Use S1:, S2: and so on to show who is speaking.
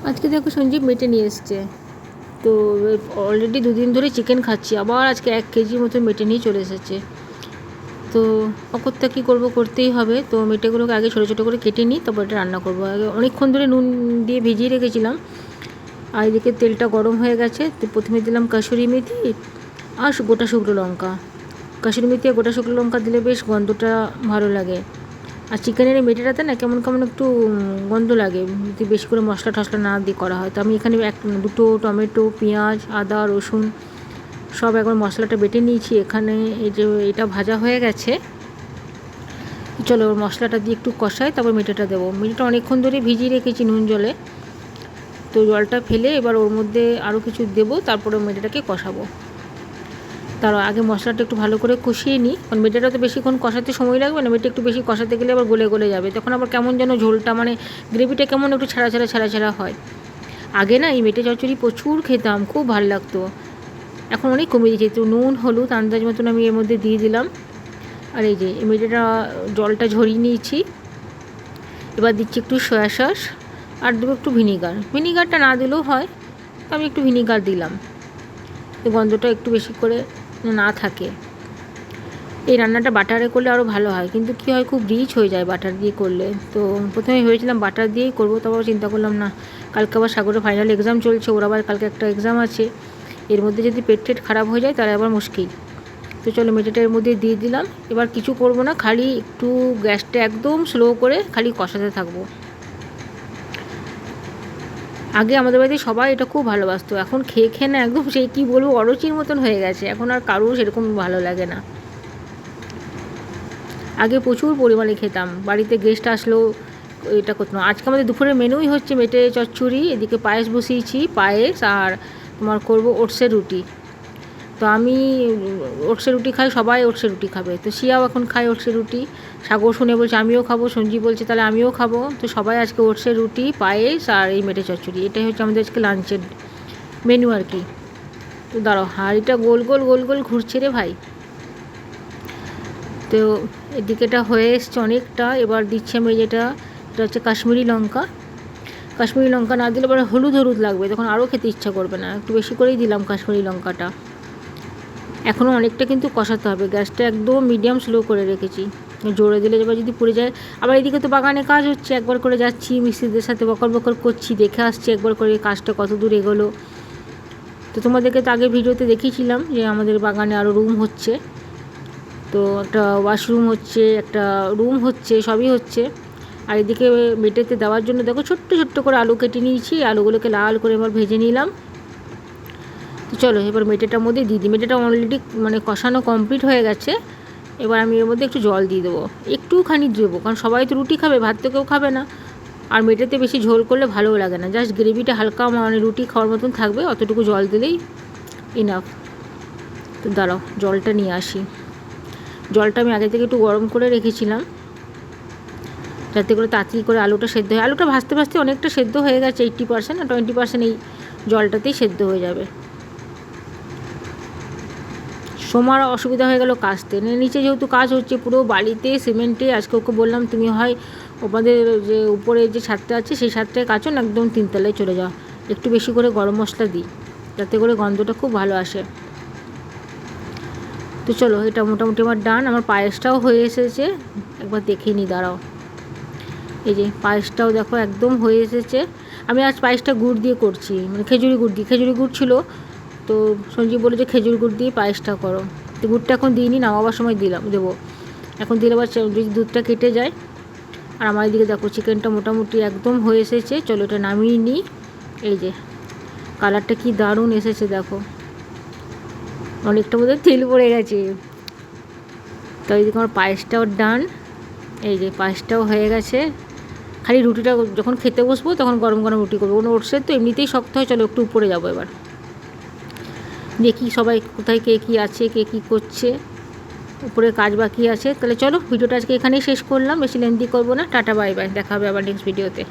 S1: আজকে দেখো সঞ্জীব মেটে নিয়ে এসছে। তো অলরেডি দুদিন ধরে চিকেন খাচ্ছি, আবার আজকে 1 কেজি মতো মেটে নিয়ে চলে এসেছে। তো অকর্তা কী করবো, করতেই হবে। তো মেটেগুলোকে আগে ছোটো ছোটো করে কেটে নিই, তারপর এটা রান্না করবো। আগে অনেকক্ষণ ধরে নুন দিয়ে ভিজিয়ে রেখেছিলাম, আর এদিকে তেলটা গরম হয়ে গেছে। তো প্রথমে দিলাম কাসুরি মেথি আর গোটা শুকনো লঙ্কা। কাসুরি মেথি আর গোটা শুকনো লঙ্কা দিলে বেশ গন্ধটা ভালো লাগে। আর চিকেনের এই মেটেটাতে না কেমন কেমন একটু গন্ধ লাগে যদি বেশি করে মশলা টশলা না দিয়ে করা হয়। তো আমি এখানে দুটো টমেটো, পেঁয়াজ, আদা, রসুন সব একবার মশলাটা বেটে নিয়েছি। এখানে এই যে এটা ভাজা হয়ে গেছে, চলো ওর মশলাটা দিয়ে একটু কষাই, তারপর মেটেটা দেবো। মেটেটা অনেকক্ষণ ধরে ভিজিয়ে রেখেছি নুন জলে। তো জলটা ফেলে এবার ওর মধ্যে আরও কিছু দেবো, তারপরে মেটেটাকে কষাবো। তার আগে মশলাটা একটু ভালো করে কষিয়ে নিই, কারণ মেটেটা তো বেশিক্ষণ কষাতে সময় লাগবে না। মেটে একটু বেশি কষাতে গেলে আবার গলে গলে যাবে, তখন আবার কেমন যেন ঝোলটা মানে গ্রেভিটা কেমন একটু ছাড়া ছাড়া ছাড়া ছাড়া হয়। আগে না এই মেটে চচ্চড়ি প্রচুর খেতাম, খুব ভালো লাগতো। এখন অনেক কমে দিয়েছে। তো নুন হলুদ আন্দাজ মতন আমি এর মধ্যে দিয়ে দিলাম। আর এই যে এই মেটেটা জলটা ঝরিয়ে নিয়েছি। এবার দিচ্ছি একটু সয়া সস আর দেবো একটু ভিনিগার। ভিনিগারটা না দিলেও হয়, তো আমি একটু ভিনিগার দিলাম, এই গন্ধটা একটু বেশি করে না থাকে। এই রান্নাটা বাটারে করলে আরও ভালো হয়, কিন্তু কী হয় খুব রিচ হয়ে যায় বাটার দিয়ে করলে। তো প্রথমে ভেবেছিলাম বাটার দিয়েই করবো, তারপর চিন্তা করলাম না, কালকে আবার সাগরের ফাইনাল এক্সাম চলছে, ওর আবার কালকে একটা এক্সাম আছে। এর মধ্যে যদি পেট টেট খারাপ হয়ে যায় তাহলে আবার মুশকিল। তো চলো মেটেটা এর মধ্যে দিয়ে দিলাম। এবার কিছু করবো না, খালি একটু গ্যাসটা একদম স্লো করে খালি কষাতে থাকবো। আগে আমাদের বাড়িতে সবাই এটা খুব ভালোবাসতো, এখন খেয়ে খেয়ে না একদম সেই কী বলবো অরুচির মতন হয়ে গেছে। এখন আর কারোর সেরকম ভালো লাগে না। আগে প্রচুর পরিমাণে খেতাম, বাড়িতে গেস্ট আসলেও এটা করতাম। আজকে আমাদের দুপুরের মেনুই হচ্ছে মেটে চচ্চড়ি, এদিকে পায়েস বসিয়েছি, পায়েস আর তোমার করবো ওটসের রুটি। তো আমি ওটসের রুটি খাই, সবাই ওটসের রুটি খাবে। তো শিয়াও এখন খায় ওটসের রুটি। সাগর শুনে বলছে আমিও খাবো, সঞ্জীব বলছে তাহলে আমিও খাবো। তো সবাই আজকে ওটসের রুটি, পায়েস আর এই মেটে চচ্চড়ি, এটাই হচ্ছে আমাদের আজকে লাঞ্চের মেনু আর কি। তো দাঁড়াও, হাঁড়িটা গোল গোল গোল গোল ঘুরছে রে ভাই। তো এদিকেটা হয়ে এসছে অনেকটা। এবার দিচ্ছি আমি এটা হচ্ছে কাশ্মীরি লঙ্কা। কাশ্মীরি লঙ্কা না দিলে পরে হলুদ হলুদ লাগবে, তখন আরও খেতে ইচ্ছা করবে না। একটু বেশি করেই দিলাম কাশ্মীরি লঙ্কাটা। এখনও অনেকটা কিন্তু কষাতে হবে, গ্যাসটা একদম মিডিয়াম স্লো করে রেখেছি। জোরে দিলে এবার যদি পুড়ে যায়। আবার এদিকে তো বাগানে কাজ হচ্ছে, একবার করে যাচ্ছি মিস্ত্রিদের সাথে বকর বকর করছি, দেখে আসছি একবার করে কাজটা কত দূর এগোলো। তো তোমাদেরকে তো আগে ভিডিওতে দেখিয়েছিলাম যে আমাদের বাগানে আরও রুম হচ্ছে। তো একটা ওয়াশরুম হচ্ছে, একটা রুম হচ্ছে, সবই হচ্ছে। আর এদিকে মেটেতে দেওয়ার জন্য দেখো ছোট্ট ছোট্ট করে আলু কেটে নিয়েছি, আলুগুলোকে লাল করে এবার ভেজে নিলাম। তো চলো এবার মেটেটার মধ্যে দিয়ে দিই। মেটেটা অলরেডি মানে কষানো কমপ্লিট হয়ে গেছে। এবার আমি এর মধ্যে একটু জল দিয়ে দেবো, একটুখানি দেবো, কারণ সবাই তো রুটি খাবে, ভাত তো কেউ খাবে না। আর মেটেতে বেশি ঝোল করলে ভালোও লাগে না, জাস্ট গ্রেভিটা হালকা মানে রুটি খাওয়ার মতন থাকবে, অতটুকু জল দিলেই ইনাফ। তো দাঁড়াও জলটা নিয়ে আসি। জলটা আমি আগে থেকে একটু গরম করে রেখেছিলাম, যাতে করে তাড়াতাড়ি করে আলুটা সেদ্ধ হয়। আলুটা ভাজতে ভাজতে অনেকটা সেদ্ধ হয়ে গেছে, 80% আর 20% এই জলটাতেই সেদ্ধ হয়ে যাবে। সোমার অসুবিধা হয়ে গেল কাচতে, নিচে যেহেতু কাজ হচ্ছে পুরো বালিতে সিমেন্টে। আজকে ওকে বললাম তুমি হয় ওদের যে উপরে যে ছাদটা আছে সেই ছাদটায় কাচো না, একদম 3 তলায় চলে যাও। একটু বেশি করে গরম মশলা দিই, যাতে করে গন্ধটা খুব ভালো আসে। তো চলো এটা মোটামুটি আমার ডান। আমার পায়েসটাও হয়ে এসেছে, একবার দেখে নিই, দাঁড়াও। এই যে পায়েসটাও দেখো একদম হয়ে এসেছে। আমি আজ পায়েসটা গুড় দিয়ে করছি, মানে খেজুরি গুড় দিয়ে। খেজুরি গুড় ছিল, তো সঞ্জীব বলে যে খেজুর গুড় দিয়ে পায়েসটা করো। তো গুড়টা এখন দিইনি, নামাবার সময় দেবো। এখন দিলে আবার যদি দুধটা কেটে যায়। আর আমার দিকে দেখো চিকেনটা মোটামুটি একদম হয়ে এসেছে। চলো এটা নামিয়ে নিই। এই যে কালারটা কি দারুণ এসেছে দেখো, অনেকটা মধ্যে তেল পড়ে গেছে। তো এইদিকে আমার পায়েসটাও ডান। এই যে পায়েসটাও হয়ে গেছে। খালি রুটিটা যখন খেতে বসবো তখন গরম গরম রুটি করবো, কোনো ওটসের তো এমনিতেই শক্ত হয়। চলো একটু উপরে যাবো এবার, দেখি সবাই কোথায় কে কী আছে, কে কী করছে, উপরে কাজ বাকি আছে। তাহলে চলো ভিডিওটা আজকে এখানেই শেষ করলাম, বেশি লেন্থি করবো না। টাটা বাই বাই, দেখা হবে আবার নেক্সট ভিডিওতে।